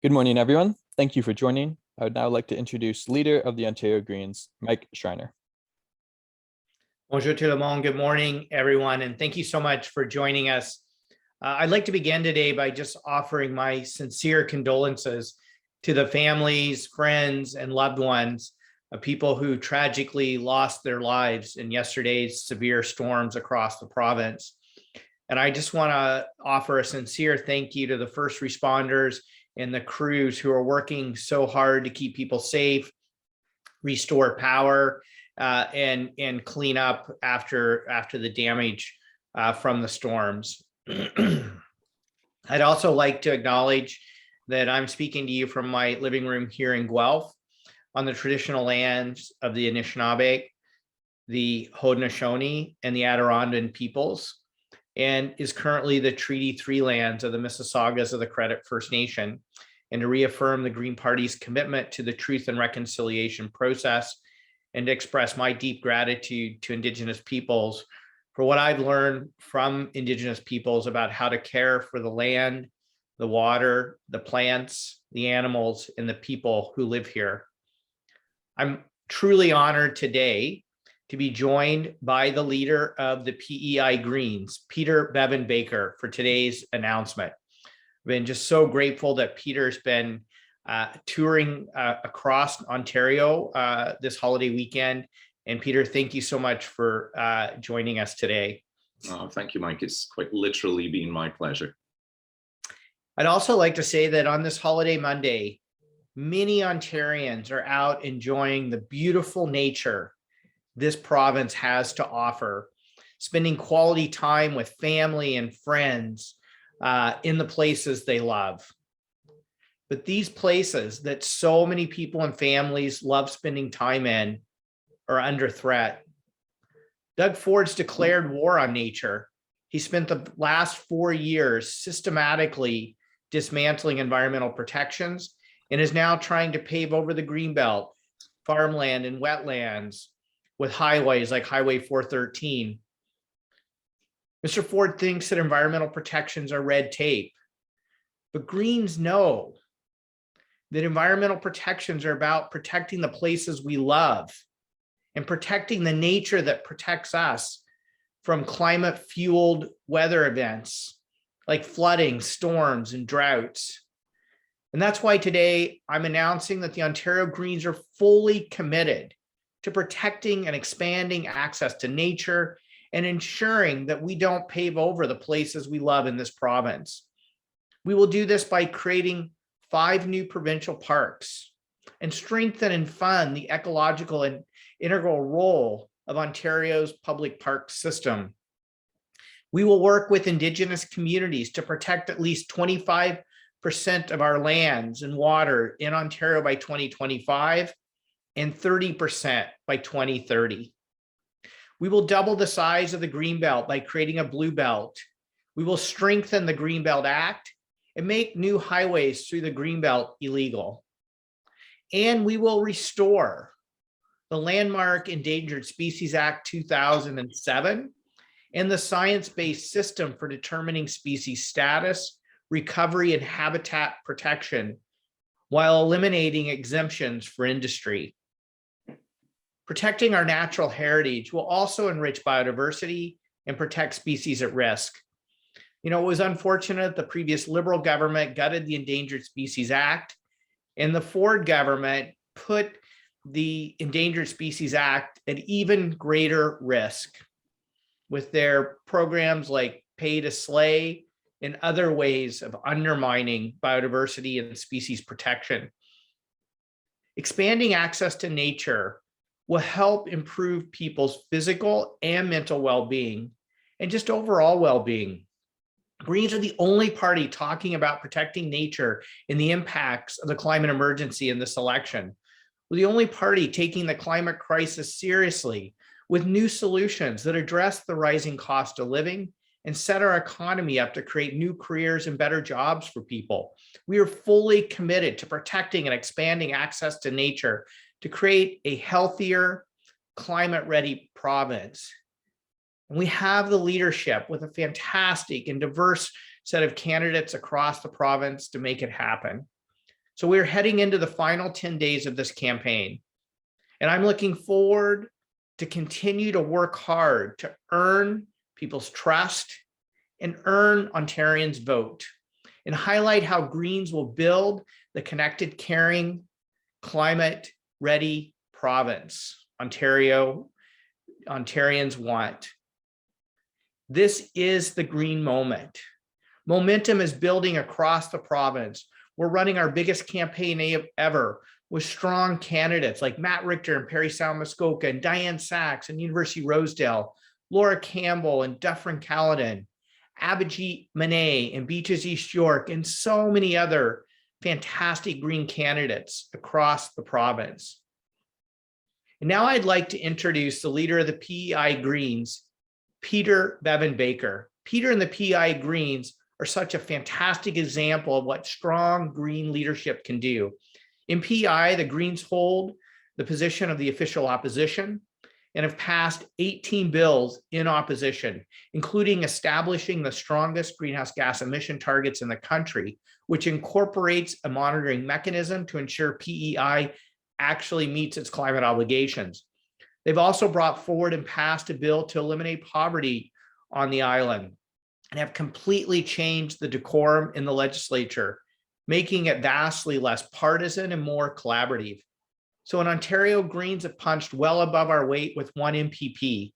Good morning, everyone. Thank you for joining. I would now like to introduce Leader of the Ontario Greens, Mike Schreiner. Bonjour tout le monde. Good morning, everyone, and thank you so much for joining us. I'd like to begin today by just offering my sincere condolences to the families, friends, and loved ones of people who tragically lost their lives in yesterday's severe storms across the province. And I just want to offer a sincere thank you to the first responders and the crews who are working so hard to keep people safe, restore power, and clean up after the damage from the storms. I'd also like to acknowledge that I'm speaking to you from my living room here in Guelph on the traditional lands of the Anishinaabe, the Haudenosaunee, and the Adirondack peoples, and is currently the Treaty 3 lands of the Mississaugas of the Credit First Nation, and to reaffirm the Green Party's commitment to the truth and reconciliation process, and to express my deep gratitude to Indigenous peoples for what I've learned from Indigenous peoples about how to care for the land, the water, the plants, the animals, and the people who live here. I'm truly honored today to be joined by the leader of the PEI Greens, Peter Bevan Baker, for today's announcement. I've been just so grateful that Peter's been touring across Ontario this holiday weekend. And Peter, thank you so much for joining us today. Oh, thank you, Mike. It's quite literally been my pleasure. I'd also like to say that on this holiday Monday, many Ontarians are out enjoying the beautiful nature this province has to offer, spending quality time with family and friends in the places they love. But these places that so many people and families love spending time in are under threat. Doug Ford's declared war on nature. He spent the last 4 years systematically dismantling environmental protections and is now trying to pave over the greenbelt, farmland, and wetlands with highways like Highway 413. Mr. Ford thinks that environmental protections are red tape, but Greens know that environmental protections are about protecting the places we love and protecting the nature that protects us from climate-fueled weather events like flooding, storms, and droughts. And that's why today I'm announcing that the Ontario Greens are fully committed to protecting and expanding access to nature and ensuring that we don't pave over the places we love in this province. We will do this by creating 5 new provincial parks and strengthen and fund the ecological and integral role of Ontario's public park system. We will work with Indigenous communities to protect at least 25% of our lands and water in Ontario by 2025 and 30% by 2030. We will double the size of the Greenbelt by creating a Blue Belt. We will strengthen the Greenbelt Act and make new highways through the Greenbelt illegal. And we will restore the landmark Endangered Species Act 2007 and the science-based system for determining species status, recovery, and habitat protection while eliminating exemptions for industry. Protecting our natural heritage will also enrich biodiversity and protect species at risk. You know, it was unfortunate the previous Liberal government gutted the Endangered Species Act, and the Ford government put the Endangered Species Act at even greater risk with their programs like Pay to Slay and other ways of undermining biodiversity and species protection. Expanding access to nature will help improve people's physical and mental well-being and just overall well-being. Greens are the only party talking about protecting nature and the impacts of the climate emergency in this election. We're the only party taking the climate crisis seriously with new solutions that address the rising cost of living and set our economy up to create new careers and better jobs for people. We are fully committed to protecting and expanding access to nature to create a healthier, climate-ready province. And we have the leadership with a fantastic and diverse set of candidates across the province to make it happen. So we're heading into the final 10 days of this campaign. And I'm looking forward to continue to work hard to earn people's trust and earn Ontarians' vote, and highlight how Greens will build the connected, caring, climate-ready province Ontarians want. This is the Green moment. Momentum is building across the province. We're running our biggest campaign ever with strong candidates like Matt Richter and Perry Sound-Muskoka and Diane Sachs and University Rosedale, Laura Campbell and Dufferin Caledon, Abhijit Mane and Beaches East York, and so many other fantastic Green candidates across the province. And now I'd like to introduce the leader of the PEI Greens, Peter Bevan Baker. Peter and the PEI Greens are such a fantastic example of what strong Green leadership can do. In PEI, the Greens hold the position of the official opposition and have passed 18 bills in opposition, including establishing the strongest greenhouse gas emission targets in the country, which incorporates a monitoring mechanism to ensure PEI actually meets its climate obligations. They've also brought forward and passed a bill to eliminate poverty on the island and have completely changed the decorum in the legislature, making it vastly less partisan and more collaborative. So in Ontario, Greens have punched well above our weight with one MPP,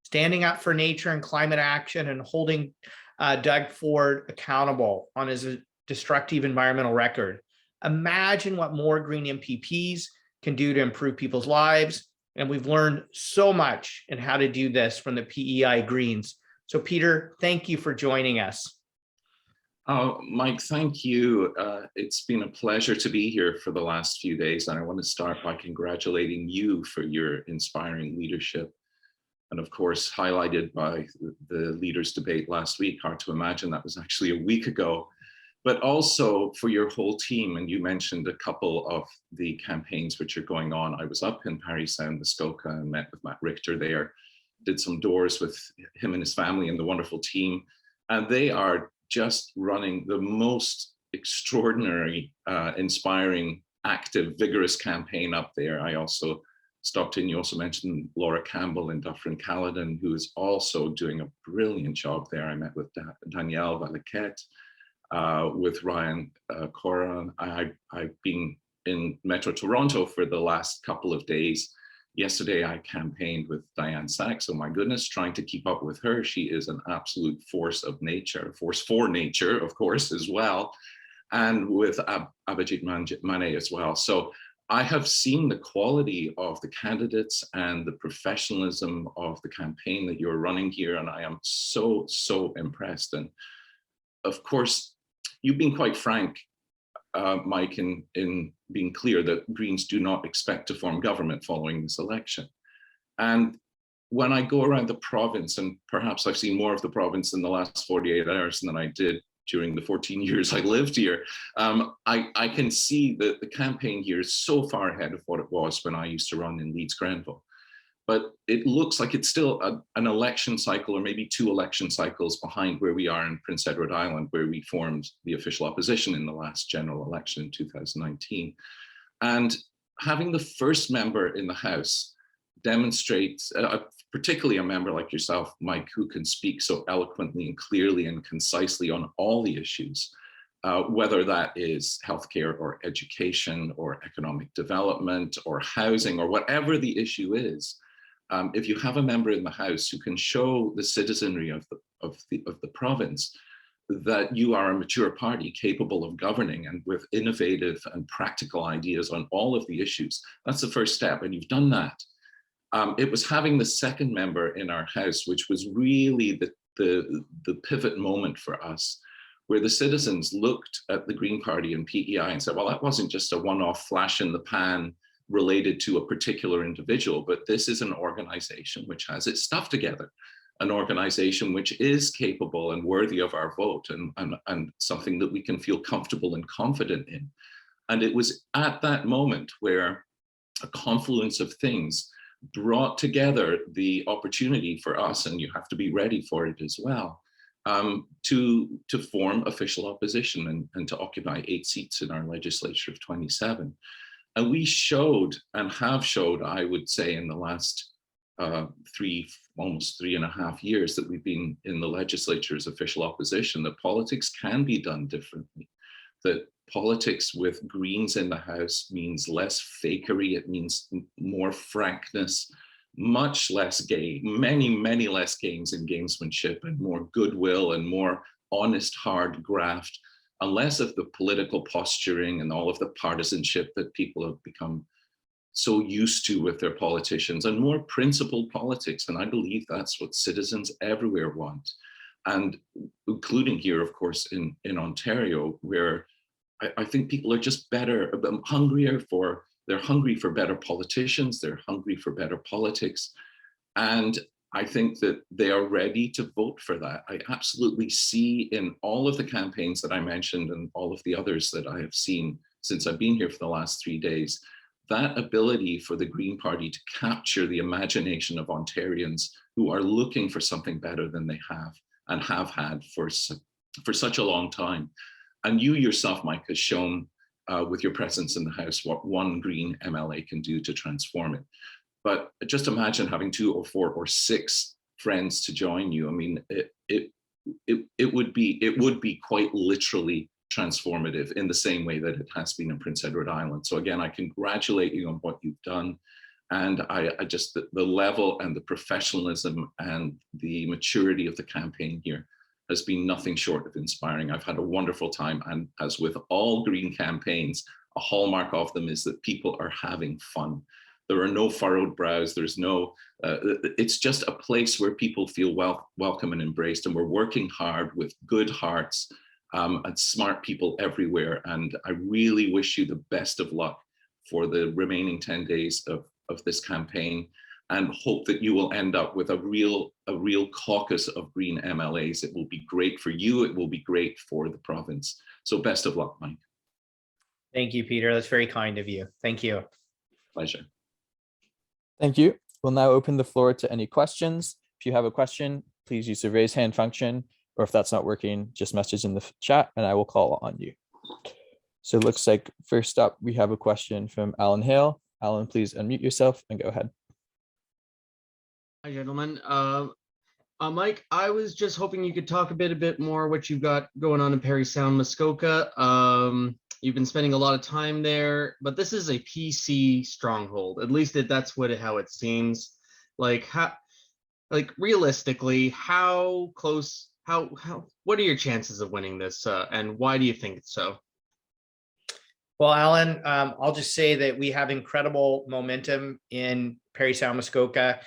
standing up for nature and climate action and holding Doug Ford accountable on his destructive environmental record. Imagine what more Green MPPs can do to improve people's lives. And we've learned so much in how to do this from the PEI Greens. So Peter, thank you for joining us. Oh, Mike, thank you. It's been a pleasure to be here for the last few days. And I want to start by congratulating you for your inspiring leadership. And of course, highlighted by the leaders' debate last week. Hard to imagine that was actually a week ago. But also for your whole team. And you mentioned a couple of the campaigns which are going on. I was up in Parry Sound, Muskoka, and met with Matt Richter there, did some doors with him and his family and the wonderful team. And they are just running the most extraordinary, inspiring, active, vigorous campaign up there. I also stopped in, you also mentioned Laura Campbell in Dufferin Caledon, who is also doing a brilliant job there. I met with Danielle Valaquette, with Ryan Cora. I've been in Metro Toronto for the last couple of days. Yesterday, I campaigned with Diane Sachs. Oh my goodness, trying to keep up with her. She is an absolute force of nature, force for nature, of course, as well. And with Abhijit Mane as well. So I have seen the quality of the candidates and the professionalism of the campaign that you're running here. And I am so, so impressed. And of course, you've been quite frank, Mike, in being clear that Greens do not expect to form government following this election. And when I go around the province, and perhaps I've seen more of the province in the last 48 hours than I did during the 14 years I lived here, I can see that the campaign here is so far ahead of what it was when I used to run in Leeds Grenville. But it looks like it's still an election cycle, or maybe 2 election cycles behind where we are in Prince Edward Island, where we formed the official opposition in the last general election in 2019. And having the first member in the House demonstrates, particularly a member like yourself, Mike, who can speak so eloquently and clearly and concisely on all the issues, whether that is healthcare or education or economic development or housing or whatever the issue is. If you have a member in the House who can show the citizenry of the province that you are a mature party capable of governing and with innovative and practical ideas on all of the issues, that's the first step, and you've done that. It was having the second member in our House, which was really the pivot moment for us, where the citizens looked at the Green Party and PEI and said, well, that wasn't just a one-off flash in the pan related to a particular individual, but this is an organization which has its stuff together, an organization which is capable and worthy of our vote, and something that we can feel comfortable and confident in. And it was at that moment where a confluence of things brought together the opportunity for us, and you have to be ready for it as well, to form official opposition and to occupy 8 seats in our legislature of 27. And we showed and have showed, I would say, in the last almost 3.5 years that we've been in the legislature as official opposition, that politics can be done differently, that politics with Greens in the House means less fakery, it means more frankness, much less game, many less games in gamesmanship, and more goodwill and more honest, hard graft, and less of the political posturing and all of the partisanship that people have become so used to with their politicians, and more principled politics. And I believe that's what citizens everywhere want. And including here, of course, in Ontario, where I think people are just better, they're hungry for better politicians, they're hungry for better politics. And I think that they are ready to vote for that. I absolutely see in all of the campaigns that I mentioned and all of the others that I have seen since I've been here for the last 3 days, that ability for the Green Party to capture the imagination of Ontarians who are looking for something better than they have and have had for such a long time. And you yourself, Mike, has shown with your presence in the House what one Green MLA can do to transform it. But just imagine having 2 or 4 or 6 friends to join you. I mean, it would be quite literally transformative in the same way that it has been in Prince Edward Island. So again, I congratulate you on what you've done. And I just, the level and the professionalism and the maturity of the campaign here has been nothing short of inspiring. I've had a wonderful time. And as with all Green campaigns, a hallmark of them is that people are having fun. There are no furrowed brows. There's no, it's just a place where people feel welcome and embraced. And we're working hard with good hearts and smart people everywhere. And I really wish you the best of luck for the remaining 10 days of this campaign, and hope that you will end up with a real caucus of Green MLAs. It will be great for you. It will be great for the province. So best of luck, Mike. Thank you, Peter. That's very kind of you. Thank you. Pleasure. Thank you. We'll now open the floor to any questions. If you have a question, please use the raise hand function, or if that's not working, just message in the chat and I will call on you. So it looks like first up, we have a question from Alan Hale. Alan, please unmute yourself and go ahead. Hi, gentlemen. Mike, I was just hoping you could talk a bit more what you've got going on in Parry Sound, Muskoka. You've been spending a lot of time there, but this is a PC stronghold. At least that's how it seems. Like realistically, how close? What are your chances of winning this, and why do you think it's so? Well, Alan, I'll just say that we have incredible momentum in Parry Sound, Muskoka.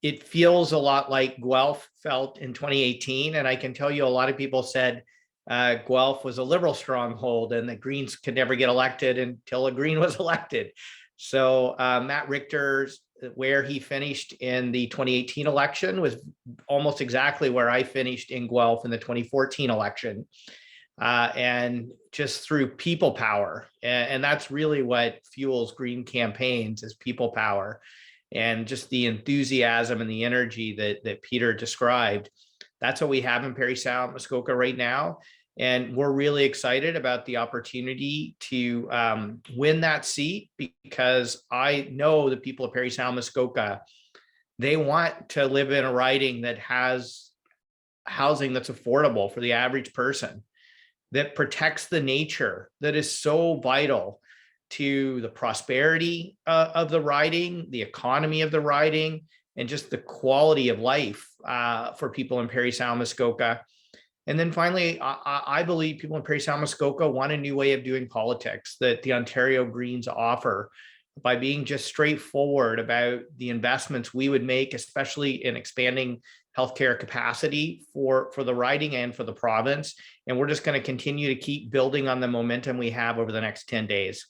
It feels a lot like Guelph felt in 2018. And I can tell you a lot of people said Guelph was a liberal stronghold and the Greens could never get elected until a Green was elected. So Matt Richter's, where he finished in the 2018 election was almost exactly where I finished in Guelph in the 2014 election. And just through people power. And that's really what fuels Green campaigns, is people power. And just the enthusiasm and the energy that Peter described. That's what we have in Parry Sound, Muskoka right now. And we're really excited about the opportunity to win that seat, because I know the people of Parry Sound, Muskoka, they want to live in a riding that has housing that's affordable for the average person, that protects the nature that is so vital to the prosperity of the riding, the economy of the riding, and just the quality of life for people in Parry Sound, Muskoka. And then finally, I believe people in Parry Sound, Muskoka want a new way of doing politics that the Ontario Greens offer, by being just straightforward about the investments we would make, especially in expanding healthcare capacity for the riding and for the province. And we're just going to continue to keep building on the momentum we have over the next 10 days.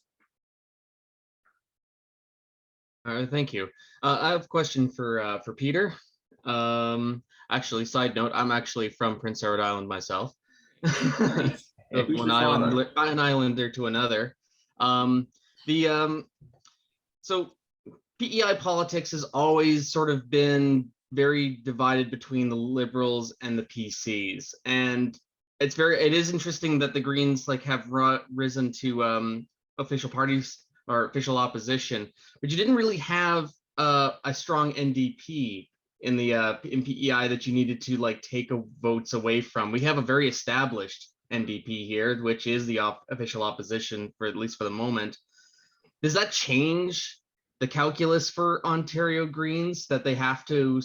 All right, thank you. I have a question for Peter. Actually, side note, I'm actually from Prince Edward Island myself. One islander to another. So PEI politics has always sort of been very divided between the Liberals and the PCs, and it is interesting that the Greens like have risen to official parties or official opposition, but you didn't really have a strong NDP in the in PEI that you needed to like take votes away from. We have a very established NDP here, which is the official opposition for at least for the moment. Does that change the calculus for Ontario Greens that they have to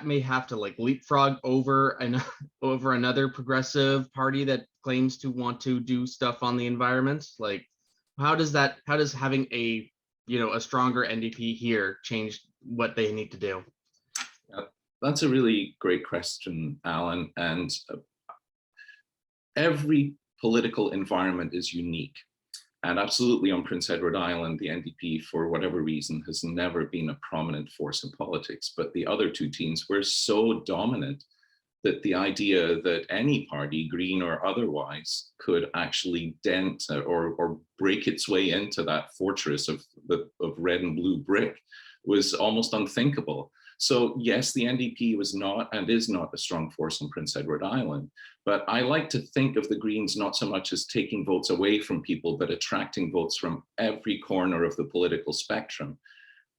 may have to like leapfrog over another progressive party that claims to want to do stuff on the environment? Like, how does having a stronger NDP here change what they need to do? That's a really great question, Alan. And every political environment is unique. And absolutely on Prince Edward Island, the NDP, for whatever reason, has never been a prominent force in politics. But the other two teams were so dominant that the idea that any party, Green or otherwise, could actually dent or break its way into that fortress of red and blue brick was almost unthinkable. So yes, the NDP was not and is not a strong force on Prince Edward Island, but I like to think of the Greens not so much as taking votes away from people, but attracting votes from every corner of the political spectrum.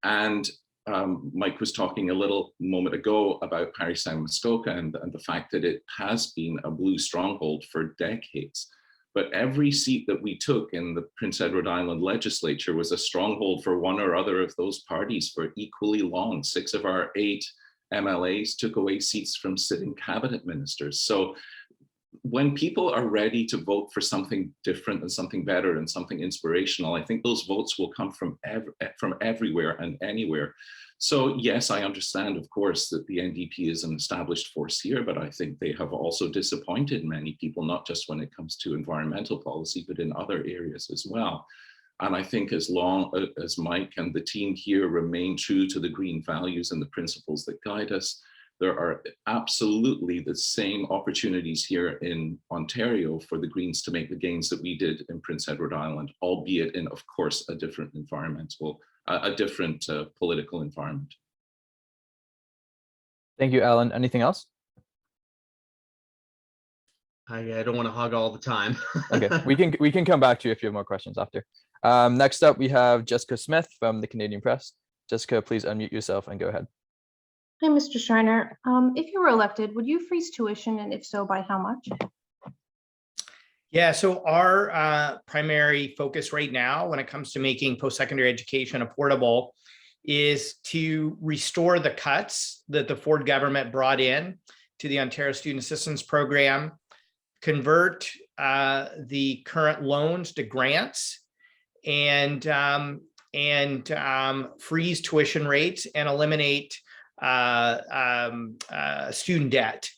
And Mike was talking a little moment ago about Parry Sound Muskoka and the fact that it has been a blue stronghold for decades. But every seat that we took in the Prince Edward Island legislature was a stronghold for one or other of those parties for equally long. 6 of our 8 MLAs took away seats from sitting cabinet ministers. So when people are ready to vote for something different and something better and something inspirational, I think those votes will come from everywhere and anywhere. So yes, I understand, of course, that the NDP is an established force here, but I think they have also disappointed many people, not just when it comes to environmental policy, but in other areas as well. And I think as long as Mike and the team here remain true to the Green values and the principles that guide us, there are absolutely the same opportunities here in Ontario for the Greens to make the gains that we did in Prince Edward Island, albeit in, of course, a different political environment. Thank you, Alan. Anything else? I don't want to hog all the time. Okay, we can come back to you if you have more questions after. Next up, we have Jessica Smith from the Canadian Press. Jessica, please unmute yourself and go ahead. Hi, Mr. Schreiner. If you were elected, would you freeze tuition, and if so, by how much? Yeah, so our primary focus right now when it comes to making post-secondary education affordable is to restore the cuts that the Ford government brought in to the Ontario Student Assistance Program, convert the current loans to grants, and freeze tuition rates and eliminate student debt.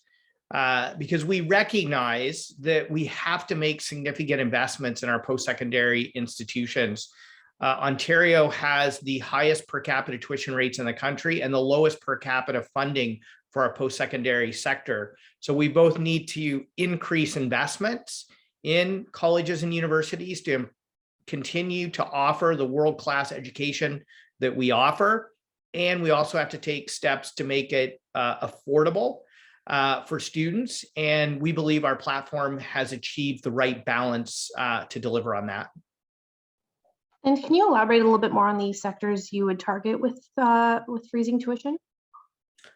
Because we recognize that we have to make significant investments in our post-secondary institutions. Ontario has the highest per capita tuition rates in the country and the lowest per capita funding for our post-secondary sector. So we both need to increase investments in colleges and universities to continue to offer the world-class education that we offer. And we also have to take steps to make it affordable for students. And we believe our platform has achieved the right balance to deliver on that. And can you elaborate a little bit more on the sectors you would target with freezing tuition?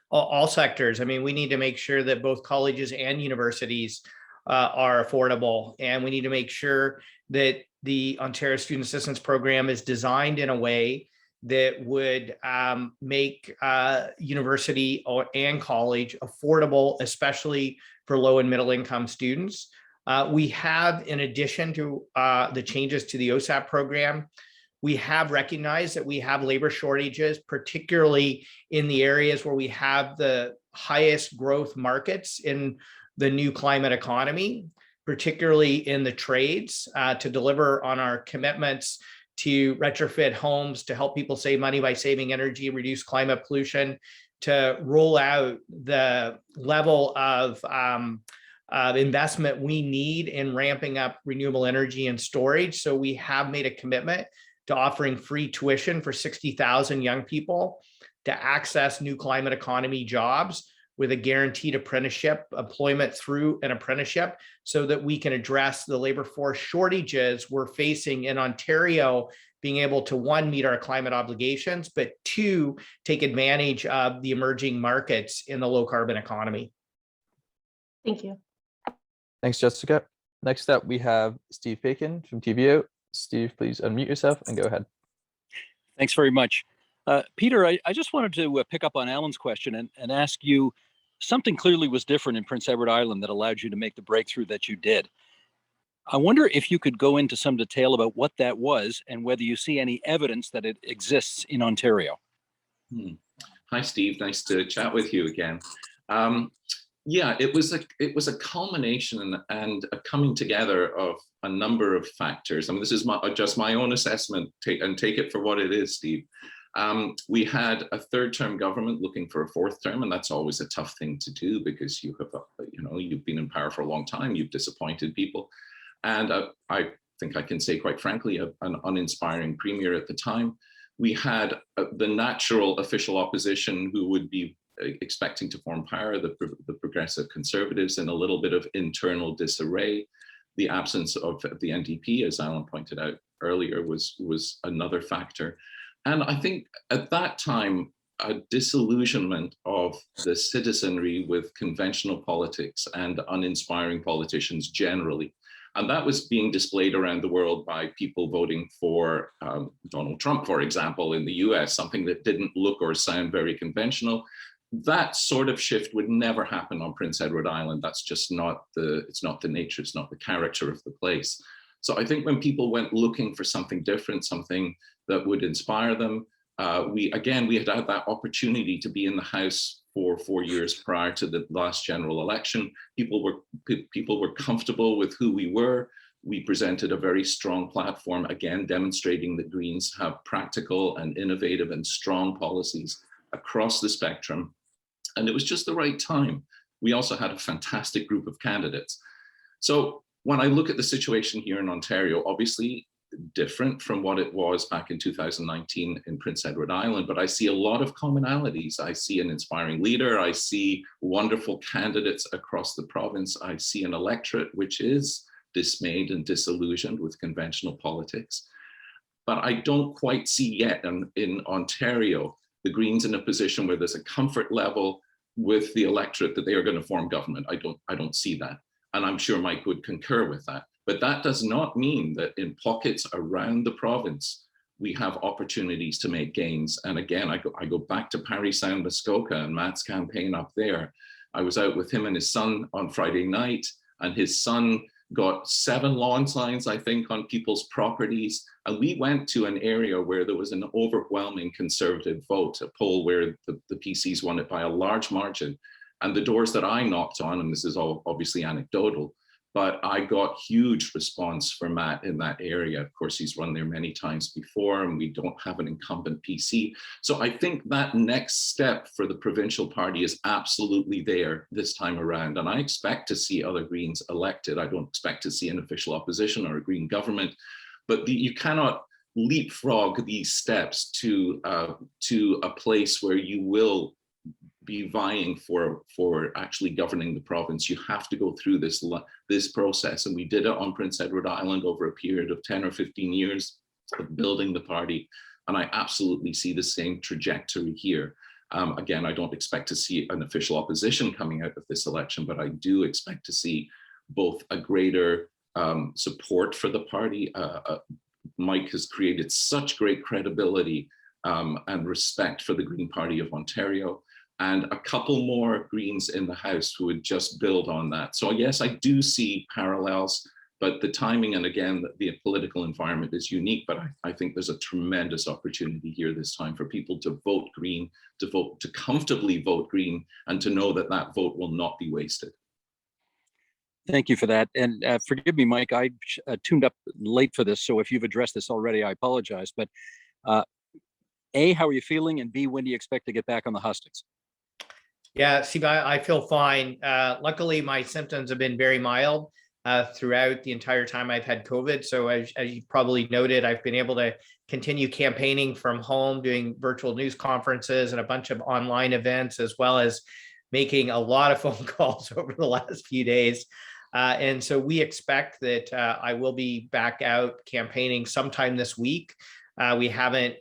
All sectors. I mean, we need to make sure that both colleges and universities are affordable. And we need to make sure that the Ontario Student Assistance Program is designed in a way that would make university and college affordable, especially for low and middle income students. We have, in addition to the changes to the OSAP program, we have recognized that we have labor shortages, particularly in the areas where we have the highest growth markets in the new climate economy, particularly in the trades, to deliver on our commitments to retrofit homes, to help people save money by saving energy, reduce climate pollution, to roll out the level of investment we need in ramping up renewable energy and storage. So we have made a commitment to offering free tuition for 60,000 young people to access new climate economy jobs with a guaranteed apprenticeship, employment through an apprenticeship, so that we can address the labor force shortages we're facing in Ontario, being able to, one, meet our climate obligations, but two, take advantage of the emerging markets in the low carbon economy. Thank you. Thanks, Jessica. Next up, we have Steve Bacon from TVO. Steve, please unmute yourself and go ahead. Thanks very much. Peter, I just wanted to pick up on Alan's question and ask you, something clearly was different in Prince Edward Island that allowed you to make the breakthrough that you did. I wonder if you could go into some detail about what that was and whether you see any evidence that it exists in Ontario. Hi, Steve. Nice to chat with you again. Yeah, it was a culmination and a coming together of a number of factors. I mean, this is just my own assessment, take it for what it is, Steve. We had a third-term government looking for a fourth term, and that's always a tough thing to do because you've been in power for a long time, you've disappointed people, and I think I can say quite frankly, an uninspiring premier at the time. We had the natural official opposition who would be expecting to form power, the progressive conservatives, in a little bit of internal disarray. The absence of the NDP, as Alan pointed out earlier, was another factor. And I think at that time, a disillusionment of the citizenry with conventional politics and uninspiring politicians generally. And that was being displayed around the world by people voting for Donald Trump, for example, in the US, something that didn't look or sound very conventional. That sort of shift would never happen on Prince Edward Island. That's just it's not the nature, it's not the character of the place. So I think when people went looking for something different, something that would inspire them, we had that opportunity to be in the House for 4 years prior to the last general election. People were comfortable with who we were. We presented a very strong platform, again, demonstrating that Greens have practical and innovative and strong policies across the spectrum. And it was just the right time. We also had a fantastic group of candidates. So when I look at the situation here in Ontario, obviously different from what it was back in 2019 in Prince Edward Island, but I see a lot of commonalities. I see an inspiring leader. I see wonderful candidates across the province. I see an electorate which is dismayed and disillusioned with conventional politics. But I don't quite see yet in Ontario, the Greens in a position where there's a comfort level with the electorate that they are going to form government. I don't see that. And I'm sure Mike would concur with that. But that does not mean that in pockets around the province, we have opportunities to make gains. And again, I go back to Parry Sound, Muskoka and Matt's campaign up there. I was out with him and his son on Friday night, and his son got 7 lawn signs, I think, on people's properties. And we went to an area where there was an overwhelming Conservative vote, a poll where the PCs won it by a large margin. And the doors that I knocked on, and this is all obviously anecdotal, but I got huge response from Matt in that area. Of course, he's run there many times before, and we don't have an incumbent PC. So I think that next step for the provincial party is absolutely there this time around. And I expect to see other Greens elected. I don't expect to see an official opposition or a Green government, but you cannot leapfrog these steps to a place where you will be vying for actually governing the province. You have to go through this process, and we did it on Prince Edward Island over a period of 10 or 15 years of building the party, and I absolutely see the same trajectory here. Again, I don't expect to see an official opposition coming out of this election, but I do expect to see both a greater support for the party. Mike has created such great credibility and respect for the Green Party of Ontario, and a couple more Greens in the House who would just build on that. So yes, I do see parallels, but the timing and again, the political environment is unique, but I think there's a tremendous opportunity here this time for people to vote Green, to comfortably vote Green, and to know that that vote will not be wasted. Thank you for that. And forgive me, Mike, I tuned up late for this, so if you've addressed this already, I apologize. But A, how are you feeling? And B, when do you expect to get back on the hustings? Yeah, Steve, I feel fine. Luckily, my symptoms have been very mild. throughout the entire time I've had COVID. So as you probably noted, I've been able to continue campaigning from home, doing virtual news conferences and a bunch of online events, as well as making a lot of phone calls over the last few days. And so we expect that I will be back out campaigning sometime this week. We haven't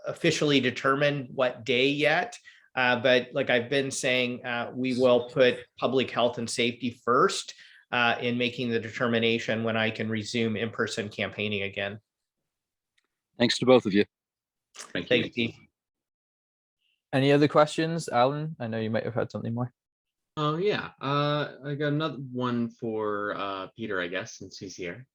officially determined what day yet, but like I've been saying, we will put public health and safety first in making the determination when I can resume in-person campaigning again. Thanks to both of you. Thank you. Thank you, Steve. Any other questions, Alan? I know you might have had something more. Oh yeah, I got another one for Peter, I guess, since he's here.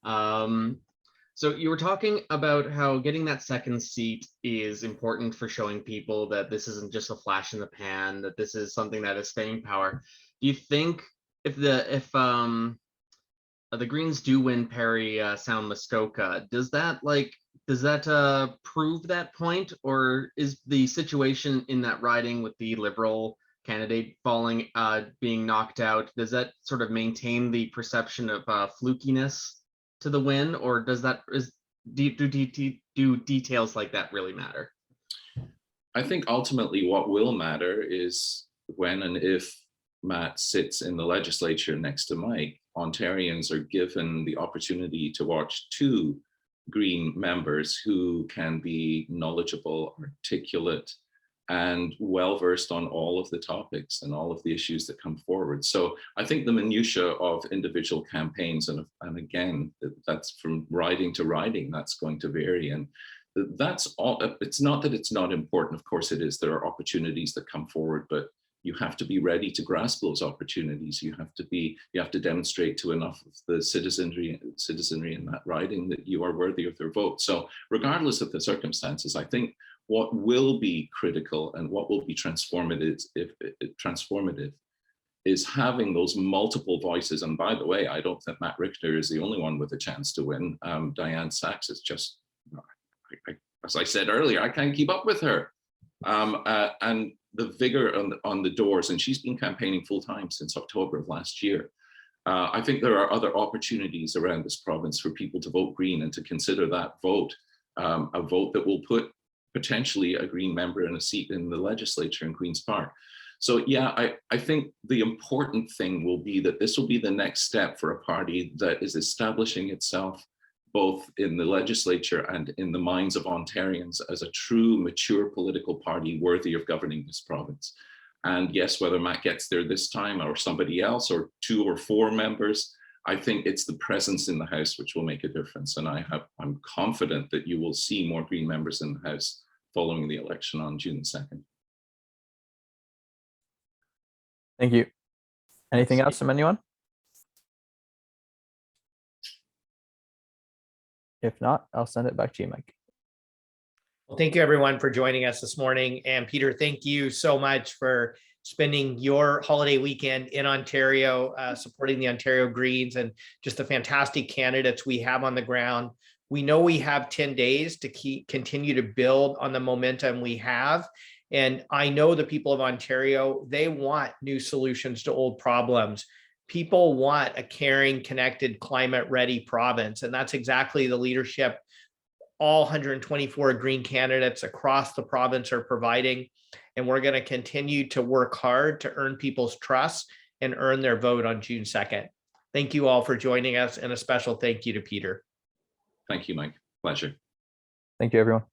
So you were talking about how getting that second seat is important for showing people that this isn't just a flash in the pan, that this is something that is staying power. Do you think if the Greens do win Perry Sound Muskoka, does that prove that point, or is the situation in that riding with the Liberal candidate being knocked out, does that sort of maintain the perception of flukiness to the win, or do details like that really matter? I think ultimately what will matter is when and if Matt sits in the legislature next to Mike, Ontarians are given the opportunity to watch two Green members who can be knowledgeable, articulate, and well-versed on all of the topics and all of the issues that come forward. So I think the minutiae of individual campaigns, and again, that's from riding to riding, that's going to vary. And that's all. It's not that it's not important. Of course it is. There are opportunities that come forward, but you have to be ready to grasp those opportunities. You have to demonstrate to enough of the citizenry in that riding that you are worthy of their vote. So regardless of the circumstances, I think what will be critical and what will be transformative is having those multiple voices. And by the way, I don't think Matt Richter is the only one with a chance to win. Diane Sachs is just, as I said earlier, I can't keep up with her. And the vigor on the doors, and she's been campaigning full time since October of last year. I think there are other opportunities around this province for people to vote Green and to consider that vote a vote that will put potentially a Green member in a seat in the legislature in Queen's Park. So yeah, I think the important thing will be that this will be the next step for a party that is establishing itself both in the legislature and in the minds of Ontarians as a true mature political party worthy of governing this province. And yes, whether Matt gets there this time or somebody else or 2 or 4 members, I think it's the presence in the House which will make a difference. And I'm confident that you will see more Green members in the House following the election on June 2nd. Thank you. Anything else from anyone? If not, I'll send it back to you, Mike. Well, thank you everyone for joining us this morning. And Peter, thank you so much for spending your holiday weekend in Ontario, supporting the Ontario Greens and just the fantastic candidates we have on the ground. We know we have 10 days to continue to build on the momentum we have. And I know the people of Ontario, they want new solutions to old problems. People want a caring, connected, climate-ready province. And that's exactly the leadership all 124 Green candidates across the province are providing. And we're going to continue to work hard to earn people's trust and earn their vote on June 2nd. Thank you all for joining us, and a special thank you to Peter. Thank you, Mike. Pleasure. Thank you, everyone.